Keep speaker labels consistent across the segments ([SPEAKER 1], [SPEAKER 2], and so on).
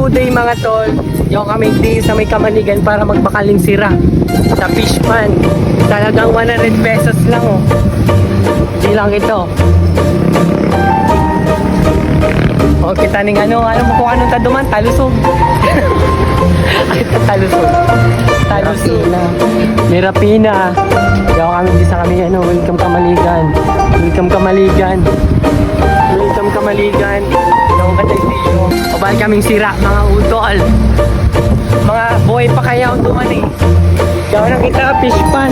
[SPEAKER 1] good day mga tol. Yung kami di sa may Kamaligan para magbakaling sira sa fish pan. Talagang 100 pesos lang oh. Di lang ito. O kita ning ano mo kung anong taduman, talusog. Ay, talusog. Talusog. Mirapina. Yung kami di sa kami ano, welcome Kamaligan. Welcome Kamaligan. Welcome Kamaligan. Yung katay tiyo. O balik kaming sira mga utol. Mga buhay pa kaya ang tuman eh. Gawin na kita fish pan.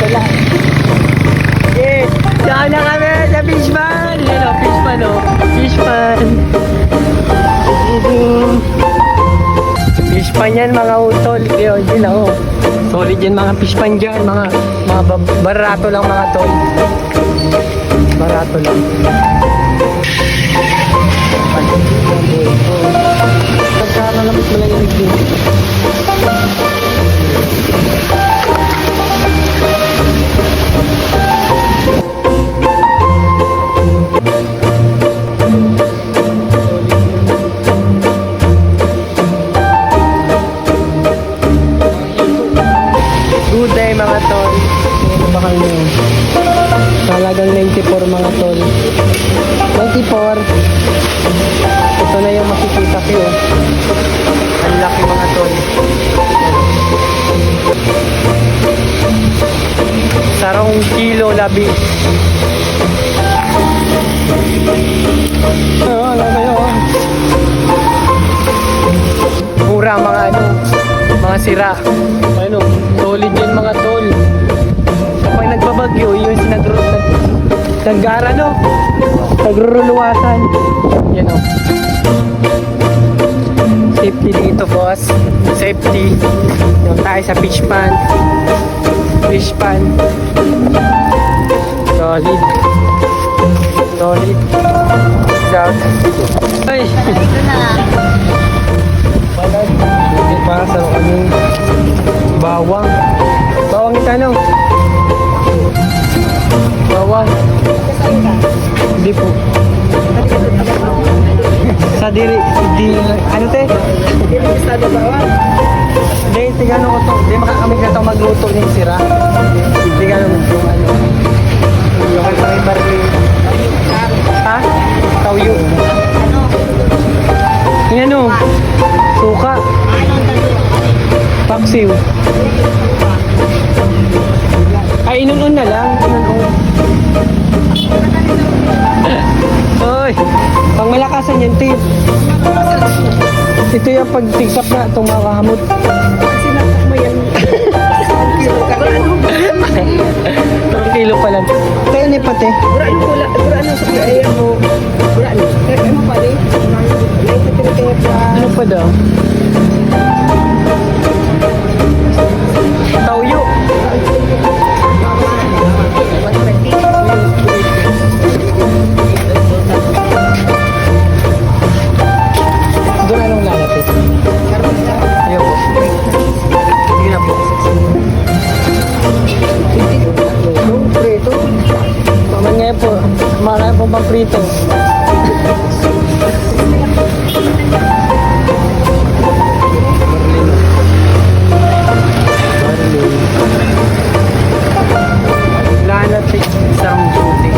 [SPEAKER 1] Wala. Okay. Gawin na kami sa fish pan. Yan o, fish pan o. Fish pan. Fish pan yan mga utol. Yun lang o. Solid yan mga fish pan dyan. Mga barato lang mga tol. Barato lang. Pagkakalamit mo lang yung nagdito. Good day mga tol. Ano ba kayo yun? Talagang 94 mga tol. 94. Ito na yung makikita ko. Ang laki mga tol. Sarong kilo labi. Wala kayo. Mura mga ano, mga sira. Ano, solid yan mga tol. Kapag nagbabagyo, yung nagruruluwasan. Yan o. Safety dito boss. Safety. Yung tayo sa fish pan. Fish pan. Solid. Solid. Out. Ay! Balag. Hindi pa sa kami. Bawang. Bawang itanong. Bawang. Hindi po. Sa diri, ano te? Diri sa bawang. Hindi, tigano ko to. Hindi makakamig na to magluto ng sira. Hindi gano yung ano. Yung may baril. Ha? Tauyo. Yung ano? Suka. Paksiw. Ay, inunon na lang. Inunon. Oy, pang malakasan yan, tip. Ito yung pag-tigsap na itong mga kahamot. Sinakap mo yan. 2 kilo pa lang. Tayo ni pati. Burano sa ayan mo. Burano. Kaya mo pa rin. Ano pa daw? Tauyo. Doon anong lalapit? Ayaw po. Sige na po. Prito. Paman ngayon po. Marami po bang prito? Lanatik isang duty.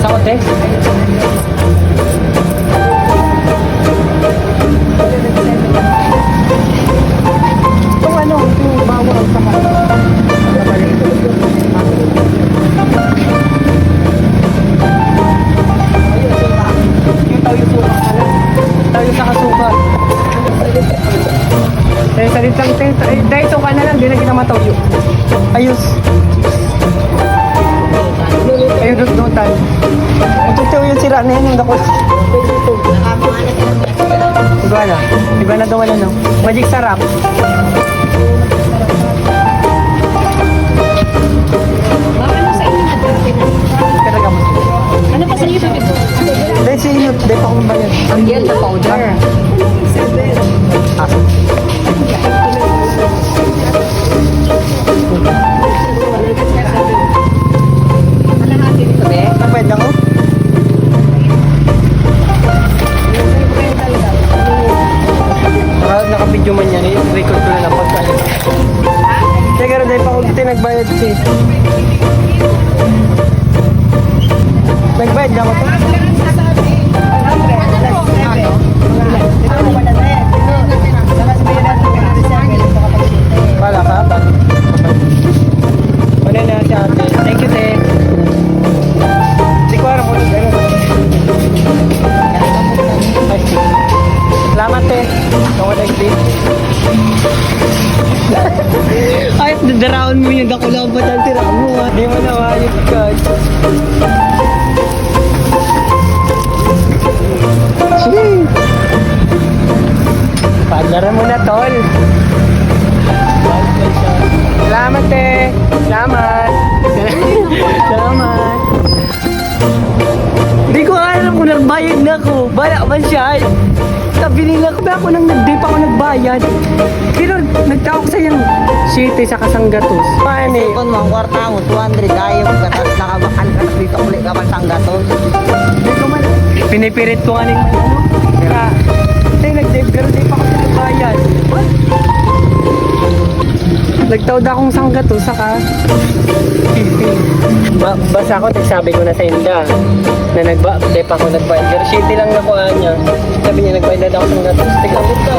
[SPEAKER 1] Sa kote? Itong ano, itong bawang sa tayo sa kasuka. Salit lang tayo. Dahil ito ka na lang, di na kita matawyo. Ayos. Ayun, dutan. Ito yung sira na yan, yung dako. Iba na daw wala no. Magic sarap.
[SPEAKER 2] Ano sa inyo na? Ano pa sa iyo?
[SPEAKER 1] Dahil sa inyo, dahil pa akong bayan.
[SPEAKER 2] Ang yellow powder.
[SPEAKER 1] video man yan, record ko na lang pagkain. Teka rin, dahil pa ako dito nagbayad si. Nagbayad na ako to. Wala ka ba? Wala na si ate. Thank you, te. Hindi ko alam kung ano. Ay, salamat, te. Ako nag-tip. Ay, dadaraon mo yun. Ako lang ba dyan tira mo, ha? Di mo na ayos ka. Shee! Paglaran mo na, tol. Salamat, te. Salamat. Salamat. Hindi ko alam kung nagbayad na ako. Bala man siya. Sabi nila ko ba ako nang nag-day pa ako nagbayad. Pero nagtawag sa yung city sa Kasanggatos. Paano eh?
[SPEAKER 3] Kung mga kwarta mo, 200 ayaw ka tapos nakabakal ka na dito ulit ka pang gatos.
[SPEAKER 1] Hindi ko man. Pinipirit ko kaning ano. Kaya, tayo nag-day pero di pa ako nagbayad. What? Nagtawad akong sanggato saka basta ako nagsabi ko na sa Inda na di pa ako nagbayad. Pero shitty lang nakuha niya. Sabi niya nagbayad ako sanggato. Tignan mo ka,